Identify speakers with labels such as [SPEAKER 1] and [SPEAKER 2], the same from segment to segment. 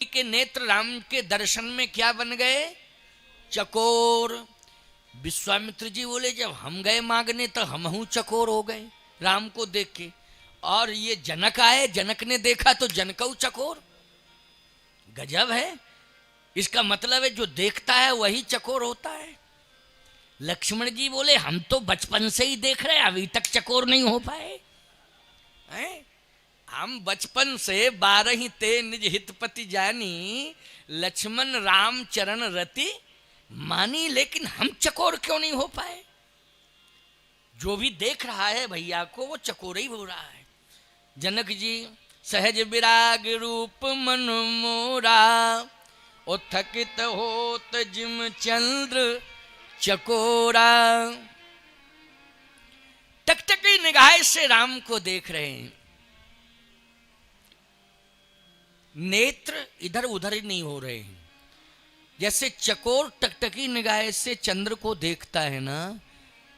[SPEAKER 1] के नेत्र राम के दर्शन में क्या बन गए? चकोर। विश्वामित्र जी बोले जब हम गए मांगने तो हमहू चकोर हो गए राम को देख के, और ये जनक आए, जनक ने देखा तो जनकऊ चकोर। गजब है। इसका मतलब है जो देखता है वही चकोर होता है। लक्ष्मण जी बोले हम तो बचपन से ही देख रहे हैं, अभी तक चकोर नहीं हो पाए हैं? हम बचपन से 12 ते निज हितपति जानी, लक्ष्मण राम चरण रति मानी, लेकिन हम चकोर क्यों नहीं हो पाए? जो भी देख रहा है भैया को वो चकोर ही हो रहा है। जनक जी सहज विराग रूप मन मोरा, ओ थकित होत जिम चंद्र चकोरा। टकटकी निगाह से राम को देख रहे हैं, नेत्र इधर उधर ही नहीं हो रहे हैं। जैसे चकोर टकटकी निगाह से चंद्र को देखता है ना,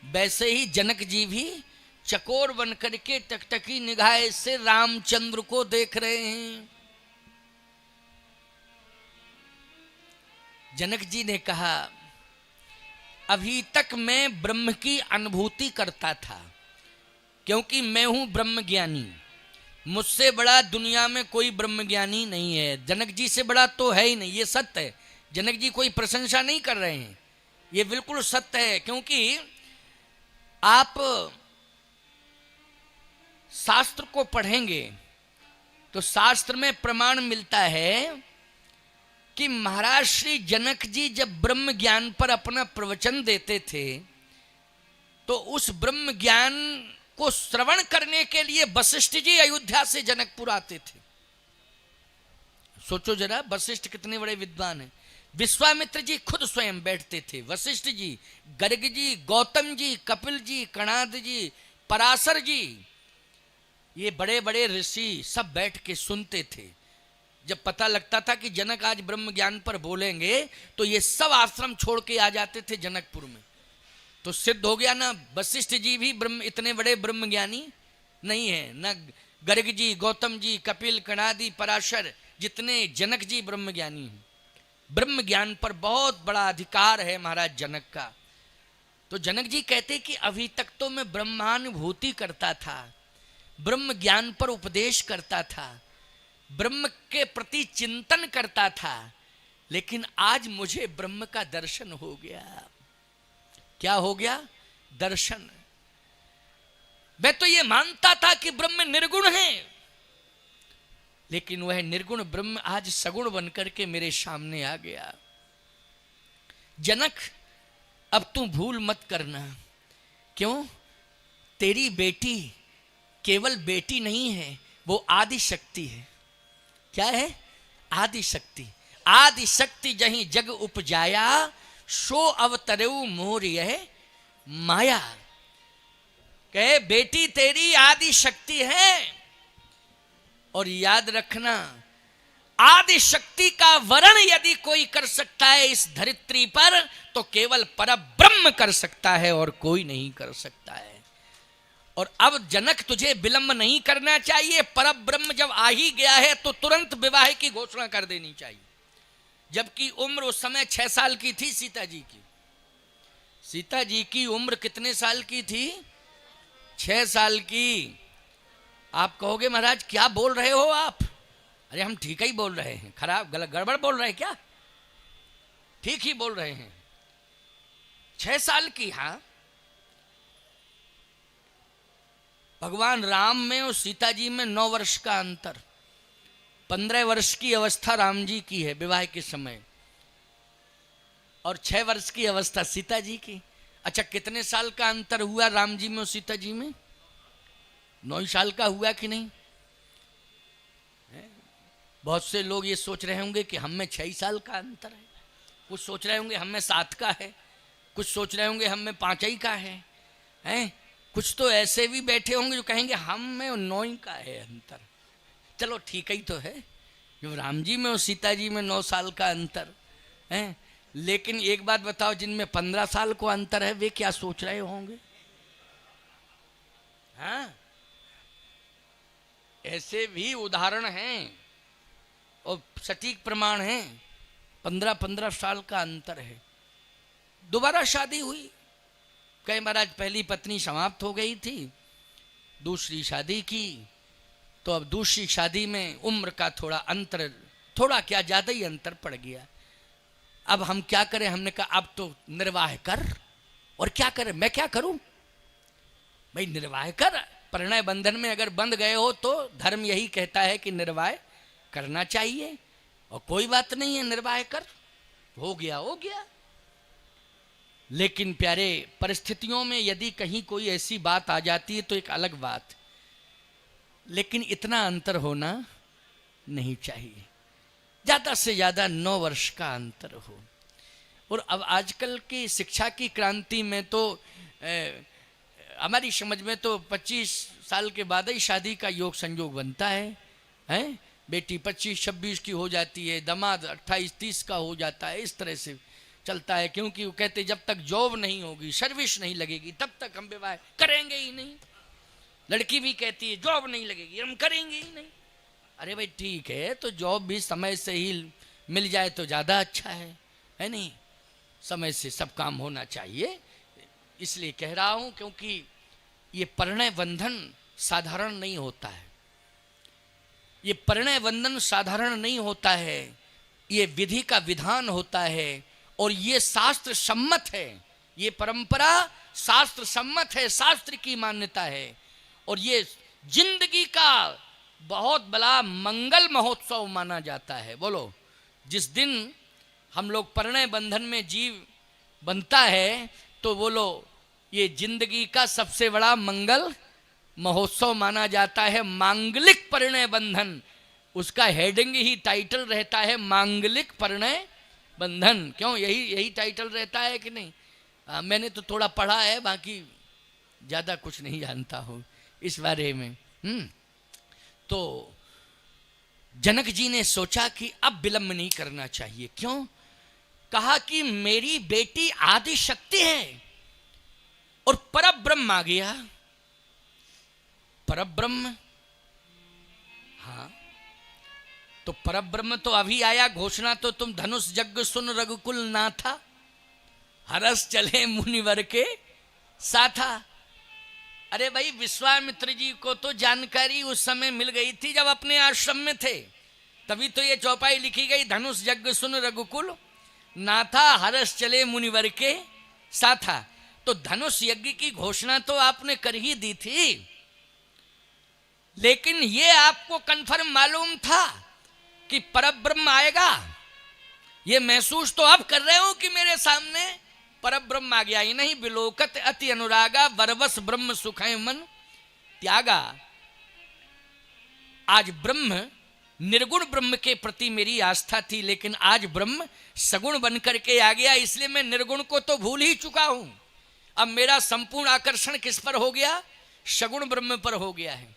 [SPEAKER 1] वैसे ही जनक जी भी चकोर बन करके टकटकी निगाह से रामचंद्र को देख रहे हैं। जनक जी ने कहा अभी तक मैं ब्रह्म की अनुभूति करता था, क्योंकि मैं हूं ब्रह्म ज्ञानी, मुझसे बड़ा दुनिया में कोई ब्रह्म ज्ञानी नहीं है, जनक जी से बड़ा तो है ही नहीं। ये सत्य है, जनक जी कोई प्रशंसा नहीं कर रहे हैं, ये बिल्कुल सत्य है। क्योंकि आप शास्त्र को पढ़ेंगे तो शास्त्र में प्रमाण मिलता है कि महाराज श्री जनक जी जब ब्रह्म ज्ञान पर अपना प्रवचन देते थे तो उस ब्रह्म ज्ञान को श्रवण करने के लिए वशिष्ठ जी अयोध्या से जनकपुर आते थे। सोचो जरा, वशिष्ठ कितने बड़े विद्वान हैं। विश्वामित्र जी खुद स्वयं बैठते थे, वशिष्ठ जी, गर्ग जी, गौतम जी, कपिल जी, कणाद जी, पराशर जी, ये बड़े बड़े ऋषि सब बैठ के सुनते थे। जब पता लगता था कि जनक आज ब्रह्म ज्ञान पर बोलेंगे तो ये सब आश्रम छोड़ के आ जाते थे जनकपुर में। तो सिद्ध हो गया ना, वशिष्ठ जी भी ब्रह्म इतने बड़े ब्रह्म ज्ञानी नहीं है, न गर्ग जी, गौतम जी, कपिल, कणादि, पराशर, जितने जनक जी ब्रह्म ज्ञानी हैं। ब्रह्म ज्ञान पर बहुत बड़ा अधिकार है महाराज जनक का। तो जनक जी कहते कि अभी तक तो मैं ब्रह्मानुभूति करता था, ब्रह्म ज्ञान पर उपदेश करता था, ब्रह्म के प्रति चिंतन करता था, लेकिन आज मुझे ब्रह्म का दर्शन हो गया। क्या हो गया? दर्शन। मैं तो ये मानता था कि ब्रह्म निर्गुण है, लेकिन वह निर्गुण ब्रह्म आज सगुण बनकर के मेरे सामने आ गया। जनक अब तू भूल मत करना। क्यों? तेरी बेटी केवल बेटी नहीं है, वो आदि शक्ति है। क्या है? आदि शक्ति। आदि शक्ति जहीं जग उपजाया, सो अवतरेऊ मोर यह माया। कहे बेटी तेरी आदि शक्ति है, और याद रखना आदि शक्ति का वर्ण यदि कोई कर सकता है इस धरित्री पर तो केवल परब्रह्म कर सकता है और कोई नहीं कर सकता है। और अब जनक तुझे विलंब नहीं करना चाहिए, परब्रह्म जब आ ही गया है तो तुरंत विवाह की घोषणा कर देनी चाहिए। जबकि उम्र उस समय 6 साल की थी सीता जी की। सीता जी की उम्र कितने साल की थी? 6 साल की। आप कहोगे महाराज क्या बोल रहे हो आप? अरे हम ठीक ही बोल रहे हैं, खराब गलत गड़बड़ बोल रहे हैं क्या? ठीक ही बोल रहे हैं। 6 साल की। हाँ, भगवान राम में और सीता जी में 9 वर्ष का अंतर। 15 वर्ष की अवस्था राम जी की है विवाह के समय, और 6 वर्ष की अवस्था सीता जी की। अच्छा, कितने साल का अंतर हुआ राम जी में और सीता जी में? 9 साल का हुआ कि नहीं? बहुत से लोग ये सोच रहे होंगे कि हम में 6 साल का अंतर है, कुछ सोच रहे होंगे हम में 7 का है, कुछ सोच रहे होंगे हम में 5 ही का है, हैं? कुछ तो ऐसे भी बैठे होंगे जो कहेंगे हम में 9 का है अंतर। चलो ठीक ही तो है, जो राम जी में और सीता जी में 9 साल का अंतर है। लेकिन एक बात बताओ, जिनमें 15 साल को अंतर है वे क्या सोच रहे होंगे? हाँ, ऐसे भी उदाहरण हैं। और सटीक प्रमाण है, 15-15 साल का अंतर है। दोबारा शादी हुई, कहे महाराज पहली पत्नी समाप्त हो गई थी, दूसरी शादी की, तो अब दूसरी शादी में उम्र का थोड़ा अंतर, थोड़ा क्या ज़्यादा ही अंतर पड़ गया। अब हम क्या करें? हमने कहा अब तो निर्वाह कर, और क्या करें? मैं क्या करूं भाई? निर्वाह कर। परिणय बंधन में अगर बंध गए हो तो धर्म यही कहता है कि निर्वाह करना चाहिए, और कोई बात नहीं है, निर्वाह कर, हो गया हो गया। लेकिन प्यारे, परिस्थितियों में यदि कहीं कोई ऐसी बात आ जाती है तो एक अलग बात, लेकिन इतना अंतर होना नहीं चाहिए। ज़्यादा से ज़्यादा 9 वर्ष का अंतर हो। और अब आजकल की शिक्षा की क्रांति में तो हमारी समझ में तो 25 साल के बाद ही शादी का योग संयोग बनता है, हैं? बेटी 25-26 की हो जाती है, दामाद 28-30 का हो जाता है, इस तरह से चलता है। क्योंकि वो कहते जब तक जॉब नहीं होगी, सर्विस नहीं लगेगी, तब तक हम विवाह करेंगे ही नहीं। लड़की भी कहती है जॉब नहीं लगेगी, हम करेंगे ही नहीं। अरे भाई ठीक है, तो जॉब भी समय से ही मिल जाए तो ज़्यादा अच्छा है नहीं? समय से सब काम होना चाहिए। इसलिए कह रहा हूँ क्योंकि ये परिणय बंधन साधारण नहीं होता है, ये परिणय बंधन साधारण नहीं होता है, ये विधि का विधान होता है, और ये शास्त्र सम्मत है, ये परंपरा शास्त्र सम्मत है, शास्त्र की मान्यता है। और ये जिंदगी का बहुत बड़ा मंगल महोत्सव माना जाता है। बोलो, जिस दिन हम लोग परिणय बंधन में जीव बनता है तो बोलो ये जिंदगी का सबसे बड़ा मंगल महोत्सव माना जाता है, मांगलिक परिणय बंधन। उसका हेडिंग ही टाइटल रहता है मांगलिक परिणय बंधन। क्यों? यही टाइटल रहता है कि नहीं? मैंने तो थोड़ा पढ़ा है, बाकी ज़्यादा कुछ नहीं जानता हूँ इस बारे में। तो जनक जी ने सोचा कि अब विलंब नहीं करना चाहिए। क्यों? कहा कि मेरी बेटी आदि शक्ति है और परब्रह्म आ गया। परब्रह्म, हाँ, तो परब्रह्म तो अभी आया, घोषणा तो तुम धनुष यज्ञ सुन रघुकुल नाथा, हरस चले मुनिवर के साथा। अरे भाई, विश्वामित्र जी को तो जानकारी उस समय मिल गई थी जब अपने आश्रम में थे, तभी तो ये चौपाई लिखी गई, धनुष यज्ञ सुन रघुकुल नाथा, हरस चले मुनिवर के साथा। तो धनुष यज्ञ की घोषणा तो आपने कर ही दी थी, लेकिन ये आपको कन्फर्म मालूम था कि परब्रह्म आएगा। ये महसूस तो अब कर रहे हो कि मेरे सामने परब्रह्म आ गया। ही नहीं, विलोकत अति अनुरागा, वरवस ब्रह्म सुखय मन त्यागा। आज ब्रह्म, निर्गुण ब्रह्म के प्रति मेरी आस्था थी, लेकिन आज ब्रह्म सगुण बनकर के आ गया, इसलिए मैं निर्गुण को तो भूल ही चुका हूं। अब मेरा संपूर्ण आकर्षण किस पर हो गया? सगुण ब्रह्म पर हो गया है।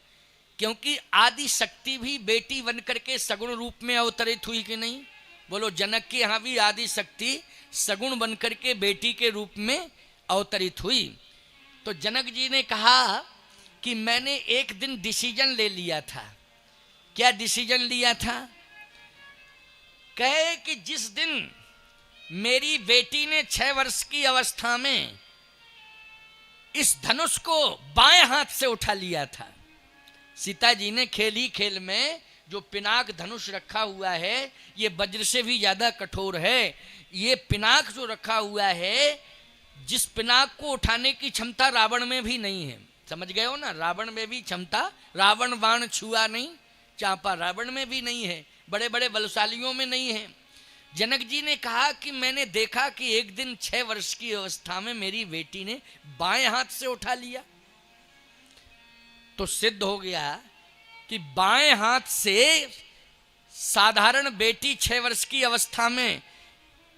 [SPEAKER 1] क्योंकि आदि शक्ति भी बेटी बनकर के सगुण रूप में अवतरित हुई कि नहीं? बोलो, जनक के यहाँ भी आदि शक्ति सगुण बनकर के बेटी के रूप में अवतरित हुई। तो जनक जी ने कहा कि मैंने एक दिन डिसीजन ले लिया था। क्या डिसीजन लिया था? कहे कि जिस दिन मेरी बेटी ने 6 वर्ष की अवस्था में इस धनुष को बाएं हाथ से उठा लिया था, सीता जी ने खेल ही खेल में जो पिनाक धनुष रखा हुआ है, ये वज्र से भी ज्यादा कठोर है। ये पिनाक जो रखा हुआ है, जिस पिनाक को उठाने की क्षमता रावण में भी नहीं है। समझ गए हो ना? रावण में भी क्षमता, रावण बाण छुआ नहीं चापा, रावण में भी नहीं है, बड़े बड़े बलशालियों में नहीं है। जनक जी ने कहा कि मैंने देखा कि एक दिन 6 वर्ष की अवस्था में मेरी बेटी ने बाएं हाथ से उठा लिया, तो सिद्ध हो गया कि बाएं हाथ से साधारण बेटी 6 वर्ष की अवस्था में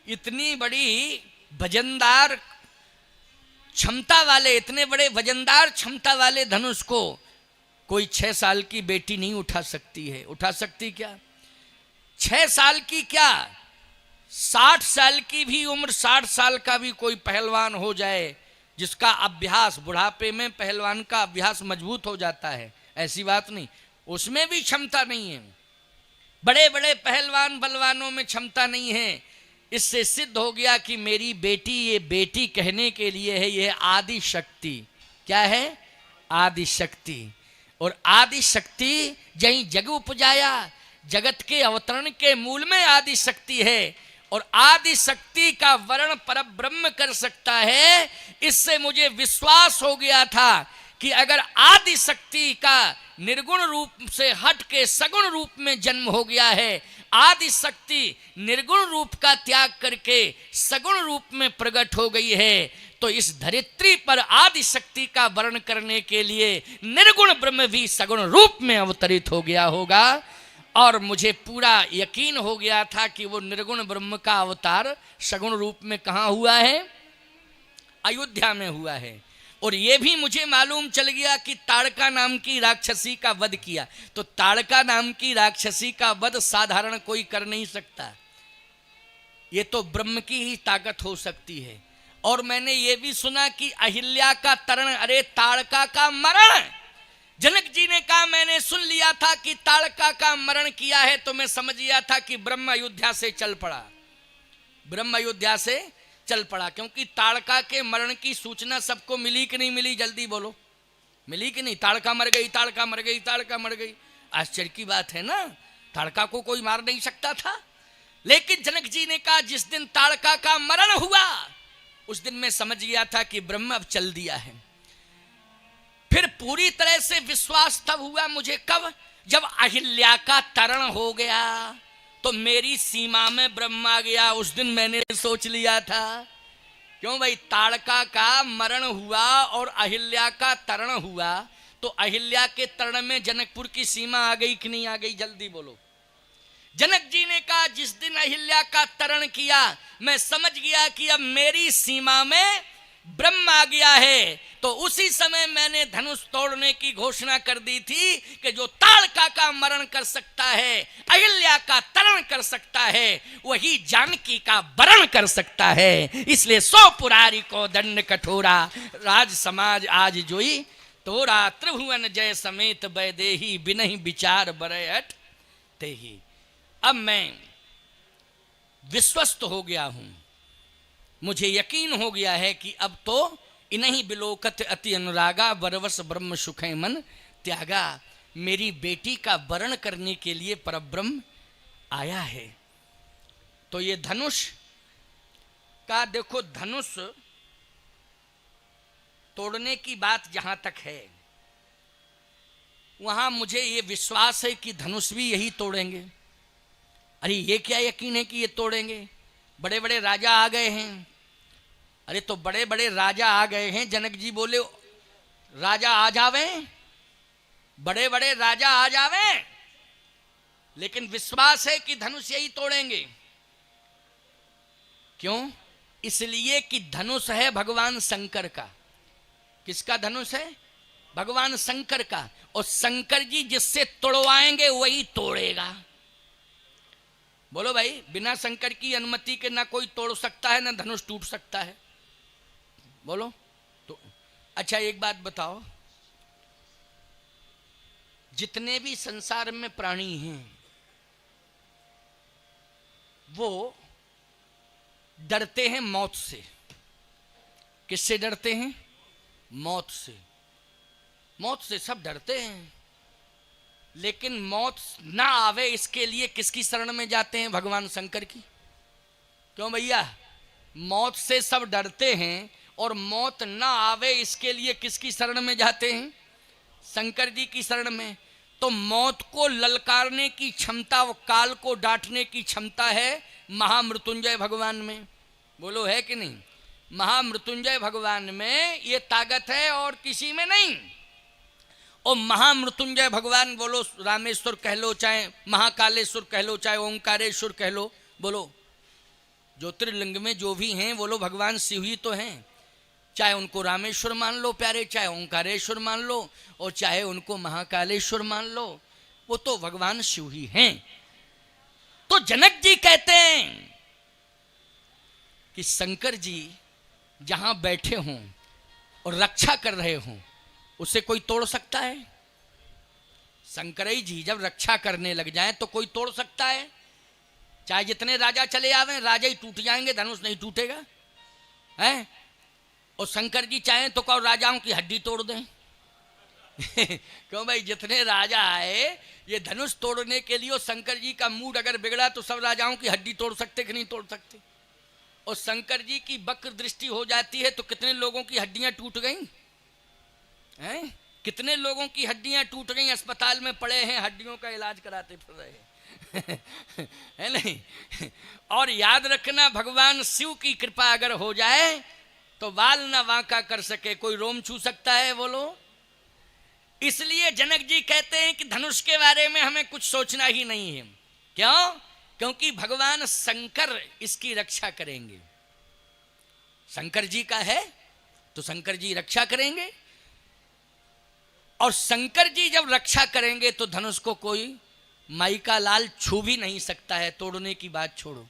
[SPEAKER 1] इतनी बड़ी वजनदार क्षमता वाले, इतने बड़े वजनदार क्षमता वाले धनुष को कोई 6 साल की बेटी नहीं उठा सकती है। उठा सकती क्या? 6 साल की क्या, 60 साल की भी उम्र, 60 साल का भी कोई पहलवान हो जाए, जिसका अभ्यास, बुढ़ापे में पहलवान का अभ्यास मजबूत हो जाता है, ऐसी बात नहीं, उसमें भी क्षमता नहीं है। बड़े बड़े पहलवान बलवानों में क्षमता नहीं है। इससे सिद्ध हो गया कि मेरी बेटी, ये बेटी कहने के लिए है, ये आदि शक्ति। क्या है? आदि शक्ति। और आदि शक्ति जहीं जग उपजाया, जगत के अवतरण के मूल में आदि शक्ति है। और आदि शक्ति का वर्ण परब्रह्म कर सकता है। इससे मुझे विश्वास हो गया था कि अगर आदि शक्ति का निर्गुण रूप से हट के सगुण रूप में जन्म हो गया है, आदि शक्ति निर्गुण रूप का त्याग करके सगुण रूप में प्रकट हो गई है, तो इस धरित्री पर आदि शक्ति का वर्ण करने के लिए निर्गुण ब्रह्म भी सगुण रूप में अवतरित हो गया होगा। और मुझे पूरा यकीन हो गया था कि वो निर्गुण ब्रह्म का अवतार सगुण रूप में कहाँ हुआ है? अयोध्या में हुआ है। और ये भी मुझे मालूम चल गया कि ताड़का नाम की राक्षसी का वध किया। तो ताड़का नाम की राक्षसी का वध साधारण कोई कर नहीं सकता, ये तो ब्रह्म की ही ताकत हो सकती है। और मैंने ये भी सुना कि अहिल्या का तरण, अरे ताड़का का मरण। जनक जी ने कहा मैंने सुन लिया था कि ताड़का का मरण किया है, तो मैं समझ गया था कि ब्रह्म अयोध्या से चल पड़ा, ब्रह्म अयोध्या से चल पड़ा। क्योंकि ताड़का के मरण की सूचना सबको मिली कि नहीं मिली? जल्दी बोलो, मिली कि नहीं? ताड़का मर गई, ताड़का मर गई, ताड़का मर गई। आश्चर्य की बात है ना, ताड़का को कोई मार नहीं सकता था। लेकिन जनक जी ने कहा जिस दिन ताड़का का मरण हुआ, उस दिन मैं समझ गया था कि ब्रह्म अब चल दिया है। फिर पूरी तरह से विश्वास तब हुआ मुझे, कब? जब अहिल्या का तरण हो गया तो मेरी सीमा में ब्रह्म आ गया। उस दिन मैंने सोच लिया था, क्यों भाई? ताड़का का मरण हुआ और अहिल्या का तरण हुआ, तो अहिल्या के तरण में जनकपुर की सीमा आ गई कि नहीं आ गई? जल्दी बोलो। जनक जी ने कहा जिस दिन अहिल्या का तरण किया, मैं समझ गया कि अब मेरी सीमा में ब्रह्म आ गया है। तो उसी समय मैंने धनुष तोड़ने की घोषणा कर दी थी कि जो ताड़का का मरण कर सकता है, अहिल्या का तरण कर सकता है, वही जानकी का वरण कर सकता है। इसलिए 100 पुरारी को दंड कठोरा, राज समाज आज जोई तोरा, त्रिभुवन जय समेत वैदेही, बिनहि विचार बरयट तेही। अब मैं विश्वस्त हो गया हूं, मुझे यकीन हो गया है कि अब तो इन्हीं बिलोकत अति अनुरागा, वरवश ब्रह्म सुखे मन त्यागा। मेरी बेटी का वरण करने के लिए परब्रह्म आया है। तो ये धनुष का देखो, धनुष तोड़ने की बात जहां तक है, वहां मुझे ये विश्वास है कि धनुष भी यही तोड़ेंगे। अरे ये क्या यकीन है कि ये तोड़ेंगे? बड़े बड़े राजा आ गए हैं। अरे तो बड़े बड़े राजा आ गए हैं, जनक जी बोले राजा आ जावे, बड़े बड़े राजा आ जावे, लेकिन विश्वास है कि धनुष यही तोड़ेंगे। क्यों? इसलिए कि धनुष है भगवान शंकर का। किसका धनुष है? भगवान शंकर का। और शंकर जी जिससे तोड़वाएंगे वही तोड़ेगा। बोलो भाई, बिना शंकर की अनुमति के ना कोई तोड़ सकता है ना धनुष टूट सकता है। बोलो तो। अच्छा एक बात बताओ, जितने भी संसार में प्राणी हैं वो डरते हैं मौत से। किससे डरते हैं? मौत से। मौत से सब डरते हैं, लेकिन मौत ना आवे इसके लिए किसकी शरण में जाते हैं? भगवान शंकर की। क्यों भैया? मौत से सब डरते हैं और मौत ना आवे इसके लिए किसकी शरण में जाते हैं? शंकर जी की शरण में। तो मौत को ललकारने की क्षमता, वो काल को डांटने की क्षमता है महामृत्युंजय भगवान में। बोलो है कि नहीं? महामृत्युंजय भगवान में ये ताकत है और किसी में नहीं। और महामृत्युंजय भगवान, बोलो रामेश्वर कह लो, चाहे महाकालेश्वर कह लो, चाहे ओंकारेश्वर कह लो, बोलो ज्योतिर्लिंग में जो भी हैं बोलो भगवान शिव ही तो हैं। चाहे उनको रामेश्वर मान लो प्यारे, चाहे ओंकारेश्वर मान लो, और चाहे उनको महाकालेश्वर मान लो, वो तो भगवान शिव ही हैं। तो जनक जी कहते हैं कि शंकर जी जहां बैठे हों और रक्षा कर रहे हों, उसे कोई तोड़ सकता है? शंकरई जी जब रक्षा करने लग जाएं तो कोई तोड़ सकता है? चाहे जितने राजा चले आवे, राजा ही टूट जाएंगे, धनुष नहीं टूटेगा है। और शंकर जी चाहें तो कहो राजाओं की हड्डी तोड़ दें क्यों भाई, जितने राजा आए ये धनुष तोड़ने के लिए, और शंकर जी का मूड अगर बिगड़ा तो सब राजाओं की हड्डी तोड़ सकते कि नहीं तोड़ सकते? और शंकर जी की वक्र दृष्टि हो जाती है तो कितने लोगों की हड्डियां टूट गई हैं? कितने लोगों की हड्डियां टूट गई, अस्पताल में पड़े हैं, हड्डियों का इलाज कराते फिर रहे है नहीं। और याद रखना, भगवान शिव की कृपा अगर हो जाए तो बाल न वांका कर सके कोई रोम छू सकता है, बोलो। इसलिए जनक जी कहते हैं कि धनुष के बारे में हमें कुछ सोचना ही नहीं है। क्यों? क्योंकि भगवान शंकर इसकी रक्षा करेंगे। शंकर जी का है तो शंकर जी रक्षा करेंगे, और शंकर जी जब रक्षा करेंगे तो धनुष को कोई माई का लाल छू भी नहीं सकता है, तोड़ने की बात छोड़ो।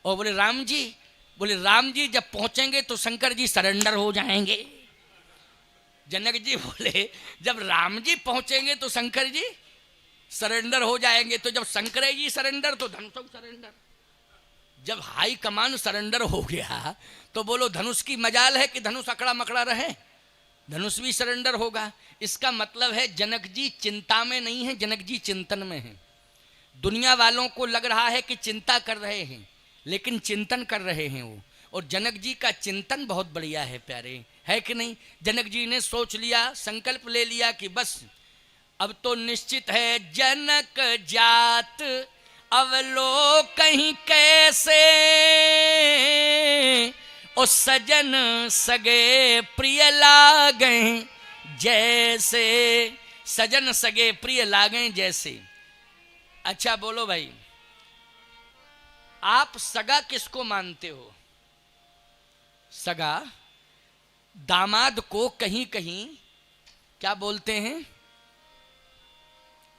[SPEAKER 1] और बोले राम जी जब पहुंचेंगे तो शंकर जी सरेंडर हो जाएंगे। जनक जी बोले जब राम जी पहुंचेंगे तो शंकर जी सरेंडर हो जाएंगे। तो जब शंकर जी सरेंडर तो धनुष सरेंडर। जब हाई कमान सरेंडर हो गया तो बोलो धनुष की मजाल है कि धनुष अकड़ा मकड़ा रहे, धनुष भी सरेंडर होगा। इसका मतलब है जनक जी चिंता में नहीं है, जनक जी चिंतन में है। दुनिया वालों को लग रहा है कि चिंता कर रहे हैं, लेकिन चिंतन कर रहे हैं वो। और जनक जी का चिंतन बहुत बढ़िया है प्यारे, है कि नहीं? जनक जी ने सोच लिया, संकल्प ले लिया कि बस अब तो निश्चित है जनक जात अवलोकहीं कैसे, ओ सजन सगे प्रिय लागे जैसे, सजन सगे प्रिय लागे जैसे। अच्छा बोलो भाई, आप सगा किसको मानते हो? सगा दामाद को कहीं कहीं क्या बोलते हैं?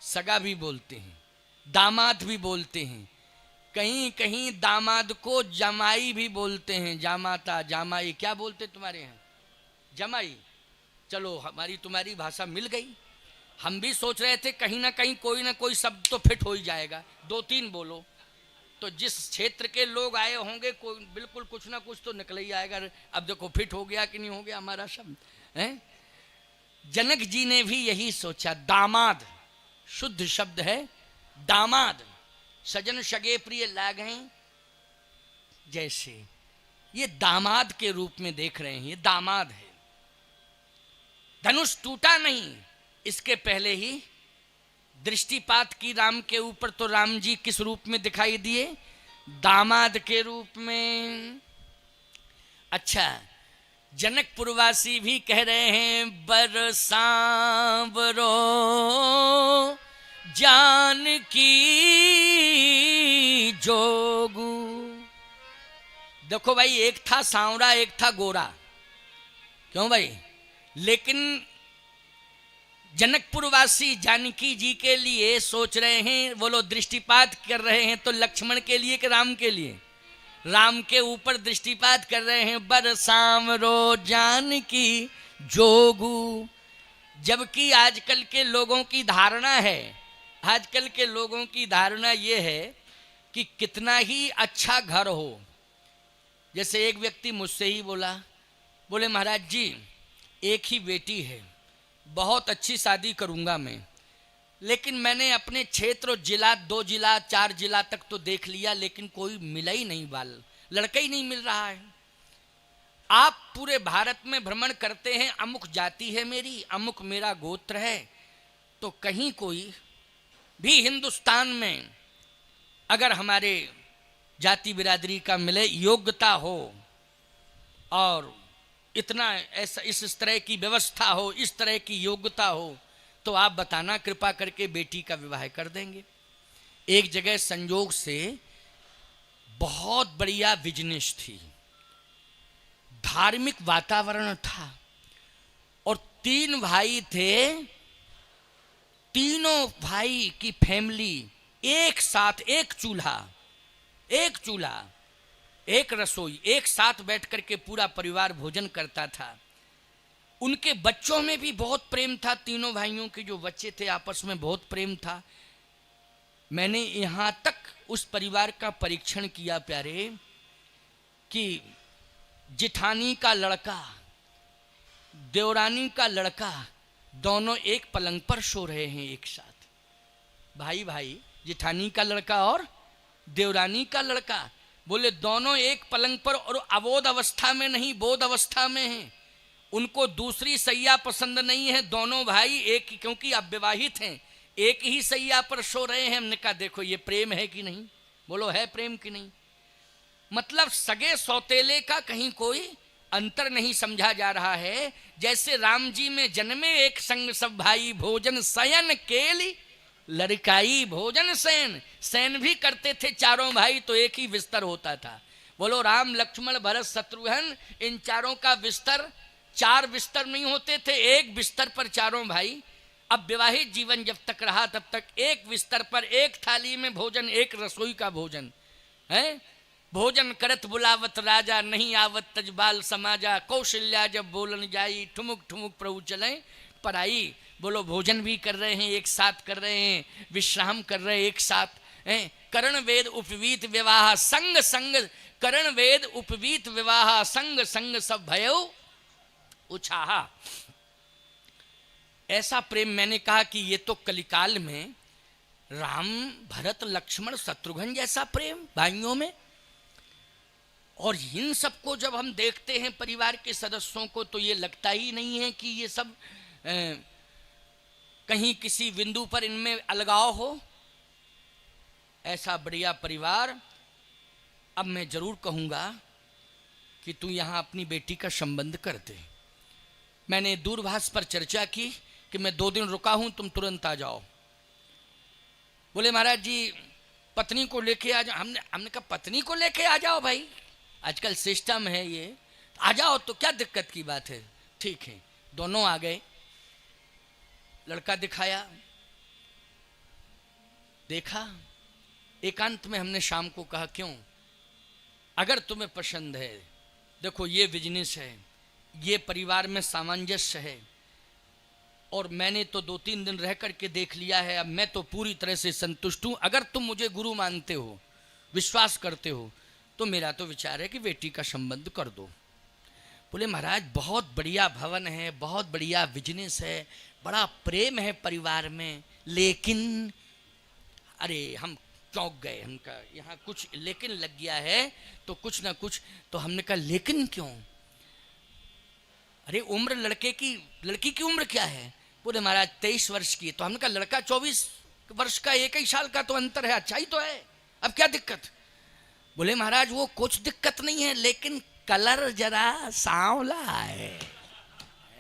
[SPEAKER 1] सगा भी बोलते हैं, दामाद भी बोलते हैं, कहीं कहीं दामाद को जमाई भी बोलते हैं। जामाता जामाई क्या बोलते तुम्हारे यहाँ? जमाई। चलो हमारी तुम्हारी भाषा मिल गई। हम भी सोच रहे थे कहीं ना कहीं कोई ना कोई शब्द तो फिट हो ही जाएगा, दो तीन बोलो तो जिस क्षेत्र के लोग आए होंगे कोई बिल्कुल कुछ ना कुछ तो निकल ही आएगा। अब देखो फिट हो गया कि नहीं हो गया हमारा शब्द है। जनक जी ने भी यही सोचा। दामाद शुद्ध शब्द है, दामाद। सजन सगे प्रिय लागे जैसे, ये दामाद के रूप में देख रहे हैं, ये दामाद है। धनुष टूटा नहीं, इसके पहले ही दृष्टिपात की राम के ऊपर, तो राम जी किस रूप में दिखाई दिए? दामाद के रूप में। अच्छा, जनकपुरवासी भी कह रहे हैं बरसावरो जानकी जोगू। देखो भाई, एक था सांवरा एक था गोरा, क्यों भाई? लेकिन जनकपुरवासी जानकी जी के लिए सोच रहे हैं, वो लोग दृष्टिपात कर रहे हैं तो लक्ष्मण के लिए कि राम के लिए? राम के ऊपर दृष्टिपात कर रहे हैं। बरसावरो जानकी जोगू। जबकि आजकल के लोगों की धारणा है, आजकल के लोगों की धारणा ये है कि कितना ही अच्छा घर हो। जैसे एक व्यक्ति मुझसे ही बोला, बोले महाराज जी एक ही बेटी है, बहुत अच्छी शादी करूंगा मैं, लेकिन मैंने अपने क्षेत्र जिला 2 जिला 4 जिला तक तो देख लिया, लेकिन कोई मिला ही नहीं, बाल लड़का ही नहीं मिल रहा है। आप पूरे भारत में भ्रमण करते हैं, अमुक जाति है मेरी, अमुक मेरा गोत्र है, तो कहीं कोई भी हिंदुस्तान में अगर हमारे जाति बिरादरी का मिले, योग्यता हो और इतना ऐसा इस तरह की व्यवस्था हो, इस तरह की योग्यता हो, तो आप बताना, कृपा करके बेटी का विवाह कर देंगे। एक जगह संयोग से बहुत बढ़िया बिजनेस थी, धार्मिक वातावरण था, और 3 भाई थे, तीनों भाई की फैमिली एक साथ, एक चूल्हा एक रसोई, एक साथ बैठ करके पूरा परिवार भोजन करता था। उनके बच्चों में भी बहुत प्रेम था, तीनों भाइयों के जो बच्चे थे आपस में बहुत प्रेम था। मैंने यहां तक उस परिवार का परीक्षण किया प्यारे कि जिठानी का लड़का देवरानी का लड़का दोनों एक पलंग पर सो रहे हैं एक साथ, भाई भाई, जिठानी का लड़का और देवरानी का लड़का, बोले दोनों एक पलंग पर, और अबोध अवस्था में नहीं, बोध अवस्था में हैं। उनको दूसरी सैया पसंद नहीं है, दोनों भाई एक, क्योंकि अब विवाहित हैं, एक ही सैया पर सो रहे हैं। हमने कहा देखो ये प्रेम है कि नहीं, बोलो है प्रेम कि नहीं। मतलब सगे सौतेले का कहीं कोई अंतर नहीं समझा जा रहा है। जैसे राम जी में जन्मे एक संग सब भाई, भोजन शयन केली लड़काई भोजन शयन, शयन भी करते थे चारों भाई तो एक ही बिस्तर होता था। बोलो राम लक्ष्मण भरत शत्रुघ्न, इन चारों का बिस्तर, चार बिस्तर नहीं होते थे, एक बिस्तर पर चारों भाई। अब विवाहित जीवन जब तक रहा तब तक एक बिस्तर पर एक थाली में भोजन, एक रसोई का भोजन है। भोजन करत बुलावत राजा, नहीं आवत तजबाल समाजा, कौशल्या जब बोलन जाई, ठुमुक ठुमुक प्रभु चले पराई। बोलो भोजन भी कर रहे हैं एक साथ कर रहे हैं, विश्राम कर रहे हैं एक साथ हैं। करण वेद उपवीत विवाह संग संग, करण वेद उपवीत विवाह संग संग सब भयो उछाहा। ऐसा प्रेम, मैंने कहा कि ये तो कलिकाल में राम भरत लक्ष्मण शत्रुघ्न जैसा प्रेम भाइयों में। और इन सबको जब हम देखते हैं परिवार के सदस्यों को, तो ये लगता ही नहीं है कि ये सब कहीं किसी बिंदु पर इनमें अलगाव हो। ऐसा बढ़िया परिवार। अब मैं जरूर कहूँगा कि तू यहाँ अपनी बेटी का संबंध कर दे। मैंने दूरभाष पर चर्चा की कि मैं 2 दिन रुका हूँ, तुम तुरंत आ जाओ। बोले महाराज जी पत्नी को लेके आ जाओ। हमने कहा पत्नी को लेके आ जाओ भाई, आजकल सिस्टम है ये, आ जाओ तो क्या दिक्कत की बात है। ठीक है, दोनों आ गए। लड़का दिखाया, देखा, एकांत में हमने शाम को कहा क्यों, अगर तुम्हें पसंद है, देखो ये बिजनेस है, ये परिवार में सामंजस्य है, और मैंने तो 2-3 दिन रह करके देख लिया है, अब मैं तो पूरी तरह से संतुष्ट हूँ। अगर तुम मुझे गुरु मानते हो, विश्वास करते हो, तो मेरा तो विचार है कि बेटी का संबंध कर दो। बोले महाराज बहुत बढ़िया भवन है, बहुत बढ़िया बिजनेस है, बड़ा प्रेम है परिवार में, लेकिन अरे हम चौंक गए। हमका यहाँ कुछ लेकिन लग गया है तो कुछ ना कुछ। तो हमने कहा लेकिन क्यों, अरे उम्र लड़के की, लड़की की उम्र क्या है। बोले महाराज 23 वर्ष की। तो हमने कहा लड़का 24 वर्ष का, 1 ही साल का तो अंतर है, अच्छा ही तो है, अब क्या दिक्कत। बोले महाराज वो कुछ दिक्कत नहीं है, लेकिन कलर जरा सांवला है।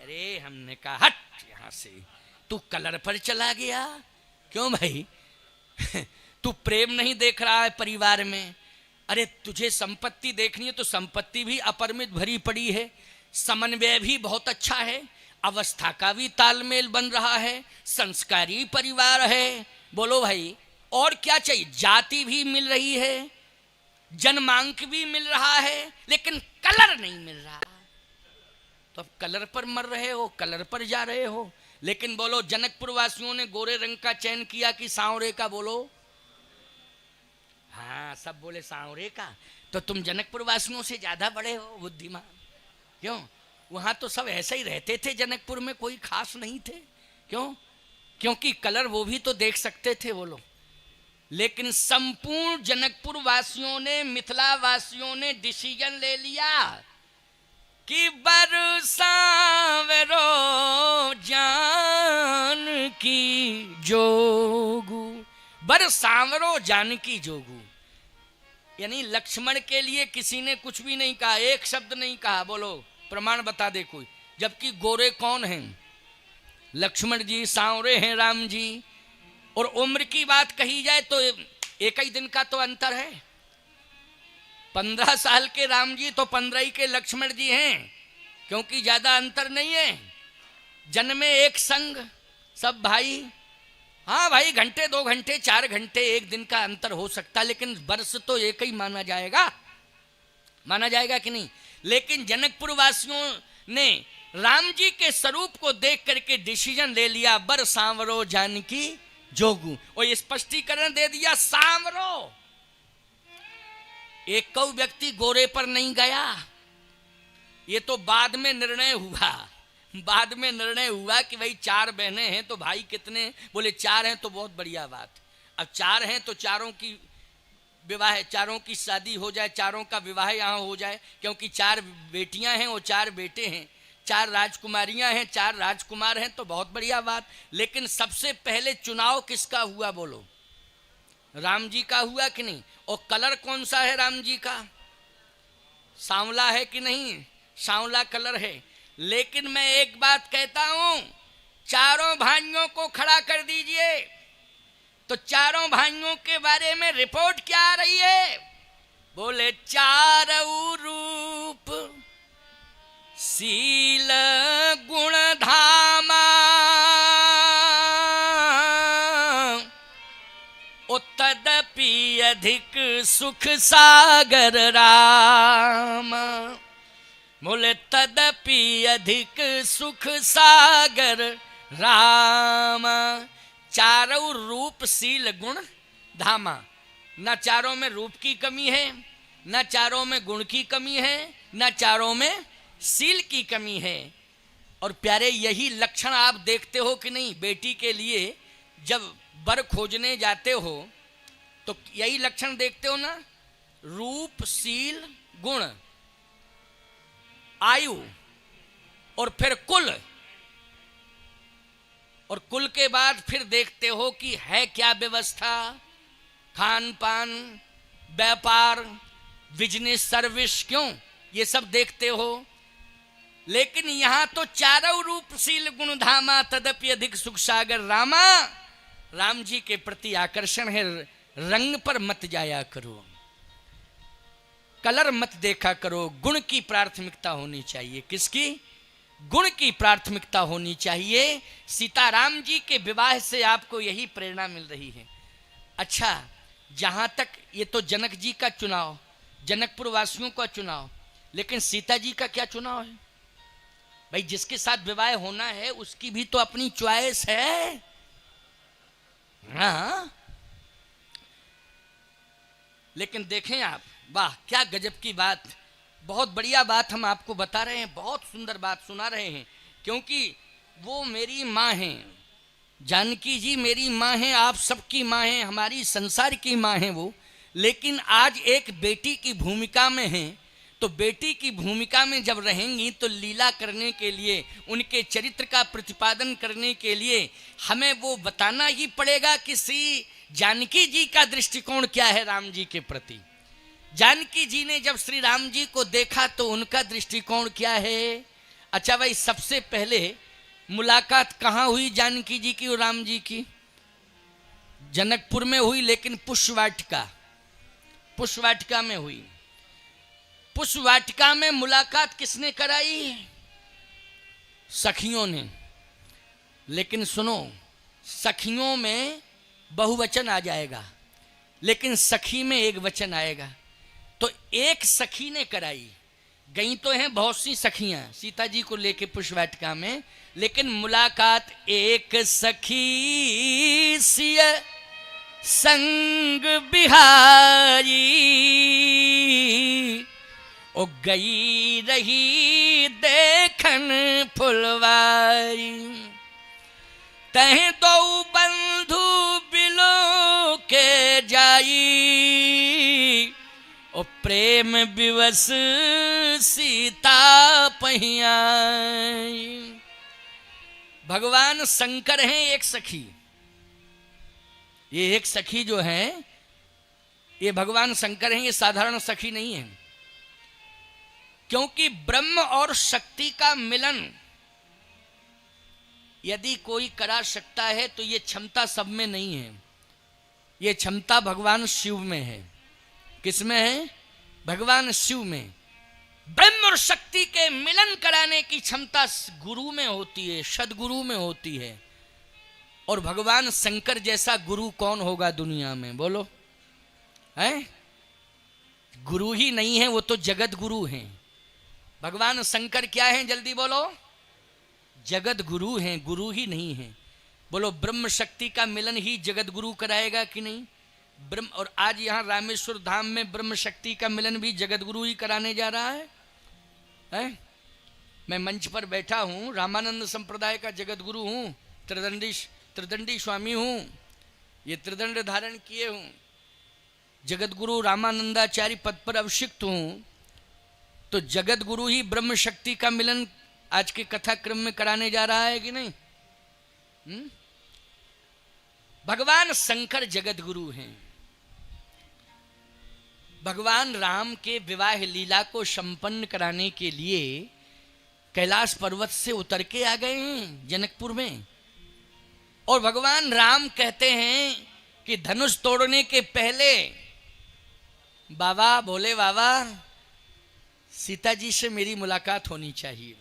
[SPEAKER 1] अरे हमने कहा हट यहां से, तू कलर पर चला गया। क्यों भाई तू प्रेम नहीं देख रहा है परिवार में। अरे तुझे संपत्ति देखनी है तो संपत्ति भी अपरिमित भरी पड़ी है, समन्वय भी बहुत अच्छा है, अवस्था का भी तालमेल बन रहा है, संस्कारी परिवार है। बोलो भाई और क्या चाहिए। जाति भी मिल रही है, जन्मांक भी मिल रहा है, लेकिन कलर नहीं मिल रहा। तो अब कलर पर मर रहे हो, कलर पर जा रहे हो। लेकिन बोलो जनकपुर वासियों ने गोरे रंग का चयन किया कि सांवरे का, बोलो। हाँ सब बोले सांवरे का। तो तुम जनकपुर वासियों से ज्यादा बड़े हो बुद्धिमान। क्यों, वहां तो सब ऐसे ही रहते थे, जनकपुर में कोई खास नहीं थे। क्यों, क्योंकि कलर वो भी तो देख सकते थे वो लोग। लेकिन संपूर्ण जनकपुर वासियों ने, मिथिला वासियों ने डिसीजन ले लिया कि बरसावरो जानकी जोगू, बरसावरो जानकी जोगू। यानी लक्ष्मण के लिए किसी ने कुछ भी नहीं कहा, एक शब्द नहीं कहा। बोलो प्रमाण बता दे कोई। जबकि गोरे कौन हैं, लक्ष्मण जी, सांवरे हैं राम जी। और उम्र की बात कही जाए तो 1 ही दिन का तो अंतर है। 15 साल के राम जी तो 15 ही के लक्ष्मण जी हैं, क्योंकि ज्यादा अंतर नहीं है। जन्मे एक संग सब भाई। हाँ भाई घंटे 2 घंटे 4 घंटे 1 दिन का अंतर हो सकता है, लेकिन वर्ष तो एक ही माना जाएगा। माना जाएगा कि नहीं। लेकिन जनकपुर वासियों ने राम जी के स्वरूप को देख करके डिसीजन ले लिया, बर सांवरो जानकी जोगू, और स्पष्टीकरण दे दिया सांवरो। एक कौ व्यक्ति गोरे पर नहीं गया, ये तो बाद में निर्णय हुआ। बाद में निर्णय हुआ कि भाई 4 बहनें हैं तो भाई कितने, बोले 4 हैं तो बहुत बढ़िया बात। अब 4 हैं तो चारों की विवाह, चारों की शादी हो जाए, चारों का विवाह यहाँ हो जाए, क्योंकि 4 बेटियां हैं और 4 बेटे हैं, 4 राजकुमारियां हैं, 4 राजकुमार हैं, तो बहुत बढ़िया बात। लेकिन सबसे पहले चुनाव किसका हुआ बोलो? राम जी का हुआ कि नहीं? और कलर कौन सा है राम जी का? सांवला है कि नहीं? सांवला कलर है। लेकिन मैं एक बात कहता हूं, चारों भाइयों को खड़ा कर दीजिए तो चारों भाइयों के बारे में रिपोर्ट क्या आ रही है? बोले चारों रूप शील गुण धामा, तदपि अधिक सुख सागर राम। बोले तदपि अधिक सुख सागर राम। चारों रूप शील गुण धामा, न चारों में रूप की कमी है, न चारों में गुण की कमी है, न चारों में शील की कमी है। और प्यारे यही लक्षण आप देखते हो कि नहीं? बेटी के लिए जब वर खोजने जाते हो तो यही लक्षण देखते हो ना? रूप, शील, गुण, आयु और फिर कुल, और कुल के बाद फिर देखते हो कि है क्या व्यवस्था, खान पान, व्यापार, बिजनेस, सर्विस, क्यों ये सब देखते हो। लेकिन यहां तो चारों रूप शील गुण धामा, तदपि अधिक सुख सागर रामा। राम जी के प्रति आकर्षण है, रंग पर मत जाया करो, कलर मत देखा करो, गुण की प्राथमिकता होनी चाहिए। किसकी? गुण की प्राथमिकता होनी चाहिए। सीताराम जी के विवाह से आपको यही प्रेरणा मिल रही है। अच्छा, जहां तक ये तो जनक जी का चुनाव, जनकपुर वासियों का चुनाव, लेकिन सीता जी का क्या चुनाव है? भाई जिसके साथ विवाह होना है उसकी भी तो अपनी चॉइस है। हाँ, लेकिन देखें आप, वाह क्या गजब की बात, बहुत बढ़िया बात हम आपको बता रहे हैं, बहुत सुंदर बात सुना रहे हैं। क्योंकि वो मेरी माँ हैं, जानकी जी मेरी माँ हैं, आप सबकी माँ हैं, हमारी संसार की माँ हैं वो। लेकिन आज एक बेटी की भूमिका में हैं, तो बेटी की भूमिका में जब रहेंगी तो लीला करने के लिए, उनके चरित्र का प्रतिपादन करने के लिए हमें वो बताना ही पड़ेगा कि श्री जानकी जी का दृष्टिकोण क्या है राम जी के प्रति। जानकी जी ने जब श्री राम जी को देखा तो उनका दृष्टिकोण क्या है। अच्छा भाई, सबसे पहले मुलाकात कहाँ हुई जानकी जी की और राम जी की? जनकपुर में हुई, लेकिन पुष्पवाटिका में हुई। पुष्पवाटिका में मुलाकात किसने कराई? सखियों ने। लेकिन सुनो, सखियों में बहुवचन आ जाएगा, लेकिन सखी में एक वचन आएगा। तो एक सखी ने कराई, गई तो हैं बहुत सी सखियां सीता जी को लेके पुष्पवाटिका में, लेकिन मुलाकात एक सखी सिय संग बिहारी, ओ गई रही देखन फुलवारी, तह दो बंधु बिलो के जाई, ओ प्रेम विवश सीता पहियाई। भगवान शंकर हैं एक सखी, ये एक सखी जो है ये भगवान शंकर हैं, ये साधारण सखी नहीं है। क्योंकि ब्रह्म और शक्ति का मिलन यदि कोई करा सकता है तो ये क्षमता सब में नहीं है, ये क्षमता भगवान शिव में है। किसमें है? भगवान शिव में। ब्रह्म और शक्ति के मिलन कराने की क्षमता गुरु में होती है, सदगुरु में होती है। और भगवान शंकर जैसा गुरु कौन होगा दुनिया में, बोलो? है गुरु ही नहीं है, वो तो जगत गुरु हैं। भगवान शंकर क्या हैं, जल्दी बोलो? जगत गुरु हैं, गुरु ही नहीं हैं। बोलो ब्रह्म शक्ति का मिलन ही जगत गुरु कराएगा कि नहीं? ब्रह्म, और आज यहाँ रामेश्वर धाम में ब्रह्म शक्ति का मिलन भी जगत गुरु ही कराने जा रहा है? मैं मंच पर बैठा हूँ, रामानंद संप्रदाय का जगत गुरु हूँ, त्रिदंडी स्वामी हूँ, ये त्रिदंड धारण किए हूँ, जगत गुरु रामानंदाचार्य पद पर अभिषिक्त हूँ। तो जगत गुरु ही ब्रह्म शक्ति का मिलन आज के कथा क्रम में कराने जा रहा है कि नहीं? भगवान शंकर जगत गुरु हैं। भगवान राम के विवाह लीला को संपन्न कराने के लिए कैलाश पर्वत से उतर के आ गए हैं जनकपुर में। और भगवान राम कहते हैं कि धनुष तोड़ने के पहले बाबा, बोले बाबा, सीता जी से मेरी मुलाकात होनी चाहिए।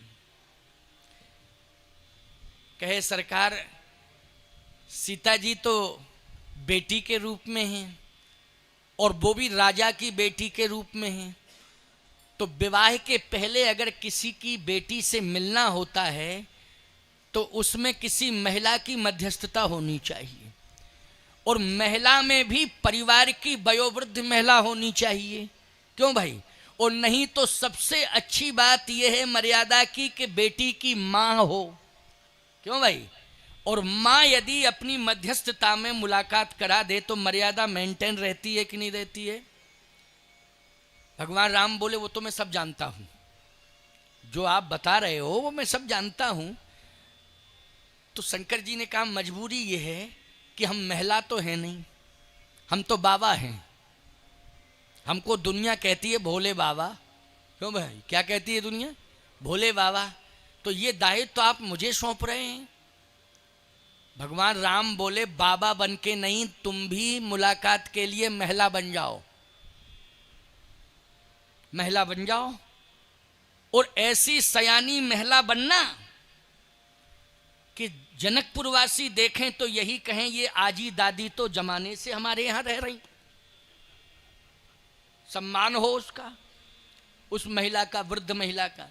[SPEAKER 1] कहे सरकार, सीता जी तो बेटी के रूप में हैं और वो भी राजा की बेटी के रूप में हैं, तो विवाह के पहले अगर किसी की बेटी से मिलना होता है तो उसमें किसी महिला की मध्यस्थता होनी चाहिए, और महिला में भी परिवार की वयोवृद्ध महिला होनी चाहिए। क्यों भाई? और नहीं तो सबसे अच्छी बात यह है मर्यादा की कि बेटी की माँ हो। क्यों भाई? और माँ यदि अपनी मध्यस्थता में मुलाकात करा दे तो मर्यादा मेंटेन रहती है कि नहीं रहती है? भगवान राम बोले वो तो मैं सब जानता हूं, जो आप बता रहे हो वो मैं सब जानता हूं। तो शंकर जी ने कहा मजबूरी ये है कि हम महिला तो हैं नहीं, हम तो बाबा हैं। हमको दुनिया कहती है भोले बाबा। क्यों भाई? क्या कहती है दुनिया? भोले बाबा। तो ये दायित्व तो आप मुझे सौंप रहे हैं। भगवान राम बोले बाबा बन के नहीं, तुम भी मुलाकात के लिए महिला बन जाओ, महिला बन जाओ, और ऐसी सयानी महिला बनना कि जनकपुरवासी देखें तो यही कहें ये आजी दादी तो जमाने से हमारे यहां रह रही। सम्मान हो उसका, उस महिला का, वृद्ध महिला का,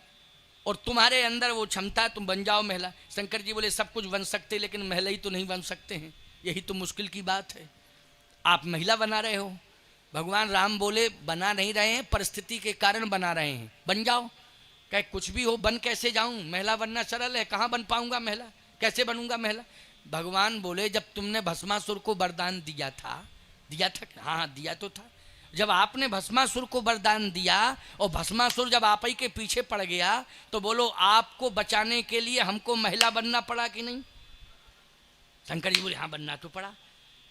[SPEAKER 1] और तुम्हारे अंदर वो क्षमता, तुम बन जाओ महिला। शंकर जी बोले सब कुछ बन सकते लेकिन महिला ही तो नहीं बन सकते हैं, यही तो मुश्किल की बात है। आप महिला बना रहे हो। भगवान राम बोले बना नहीं रहे हैं, परिस्थिति के कारण बना रहे हैं, बन जाओ। कहे कुछ भी हो, बन कैसे जाऊं? महिला बनना सरल है, कहाँ बन पाऊंगा महिला, कैसे बनूंगा महिला? भगवान बोले जब तुमने भस्मासुर को वरदान दिया था हाँ दिया तो था। जब आपने भस्मासुर को वरदान दिया और भस्मासुर जब आप ही के पीछे पड़ गया तो बोलो आपको बचाने के लिए हमको महिला बनना पड़ा कि नहीं? शंकर जी बोले हाँ बनना तो पड़ा।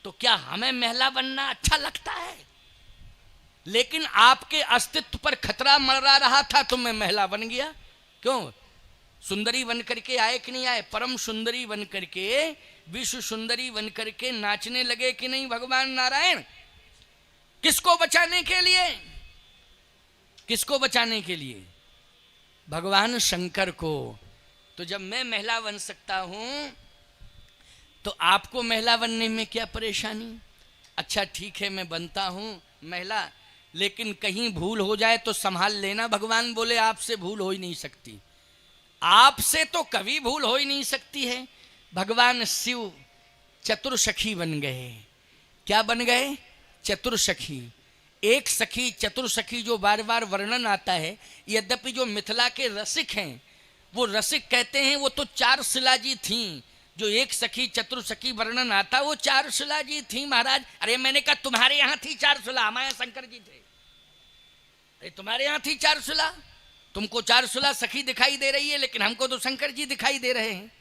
[SPEAKER 1] तो क्या हमें महिला बनना अच्छा लगता है? लेकिन आपके अस्तित्व पर खतरा मंडरा रहा था तो मैं महिला बन गया। क्यों? सुंदरी बन करके आए कि नहीं आए? परम सुंदरी बन करके, विश्व सुंदरी बन करके नाचने लगे कि नहीं भगवान नारायण? किसको बचाने के लिए? किसको बचाने के लिए? भगवान शंकर को। तो जब मैं महिला बन सकता हूं तो आपको महिला बनने में क्या परेशानी? अच्छा ठीक है मैं बनता हूं महिला, लेकिन कहीं भूल हो जाए तो संभाल लेना। भगवान बोले आपसे भूल हो ही नहीं सकती, आपसे तो कभी भूल हो ही नहीं सकती है। भगवान शिव चतुर्सखी बन गए। क्या बन गए? चतुर्सखी। एक सखी, चतुर्सखी जो बार बार वर्णन आता है, यद्यपि जो मिथिला के रसिक हैं वो रसिक कहते हैं वो तो चार शिलाजी थीं। जो एक सखी चतुर्सखी वर्णन आता वो चार शिलाजी थी महाराज। अरे मैंने कहा तुम्हारे यहाँ थी चार शिला, हमारे शंकर जी थे। अरे तुम्हारे यहाँ थी चार शिला, तुमको चार शिला सखी दिखाई दे रही है लेकिन हमको तो शंकर जी दिखाई दे रहे हैं।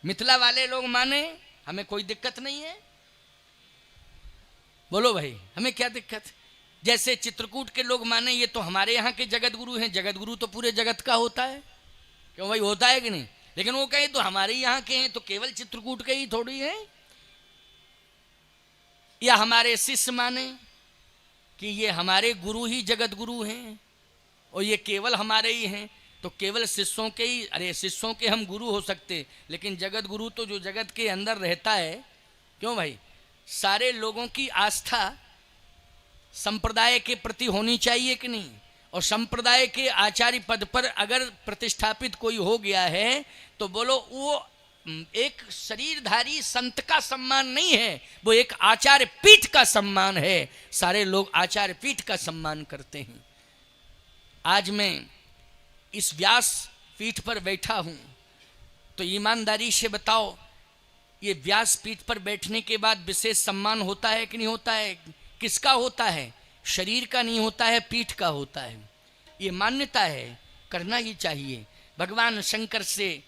[SPEAKER 1] मिथिला वाले लोग माने, हमें कोई दिक्कत नहीं है। बोलो भाई हमें क्या दिक्कत? जैसे चित्रकूट के लोग माने ये तो हमारे यहाँ के जगत गुरु हैं, जगत गुरु तो पूरे जगत का होता है। क्यों भाई? होता है कि नहीं? लेकिन वो कहे तो हमारे यहाँ के हैं तो केवल चित्रकूट के ही थोड़ी है। या हमारे शिष्य माने कि ये हमारे गुरु ही जगत गुरु हैं और ये केवल हमारे ही हैं, तो केवल शिष्यों के ही, अरे शिष्यों के हम गुरु हो सकते लेकिन जगत गुरु तो जो जगत के अंदर रहता है। क्यों भाई? सारे लोगों की आस्था संप्रदाय के प्रति होनी चाहिए कि नहीं? और संप्रदाय के आचार्य पद पर अगर प्रतिष्ठापित कोई हो गया है तो बोलो वो एक शरीरधारी संत का सम्मान नहीं है, वो एक आचार्य पीठ का सम्मान है। सारे लोग आचार्य पीठ का सम्मान करते हैं। आज मैं इस व्यास पीठ पर बैठा हूं तो ईमानदारी से बताओ, ये व्यास पीठ पर बैठने के बाद विशेष सम्मान होता है कि नहीं होता है? किसका होता है? शरीर का नहीं होता है, पीठ का होता है। ये मान्यता है, करना ही चाहिए। भगवान शंकर से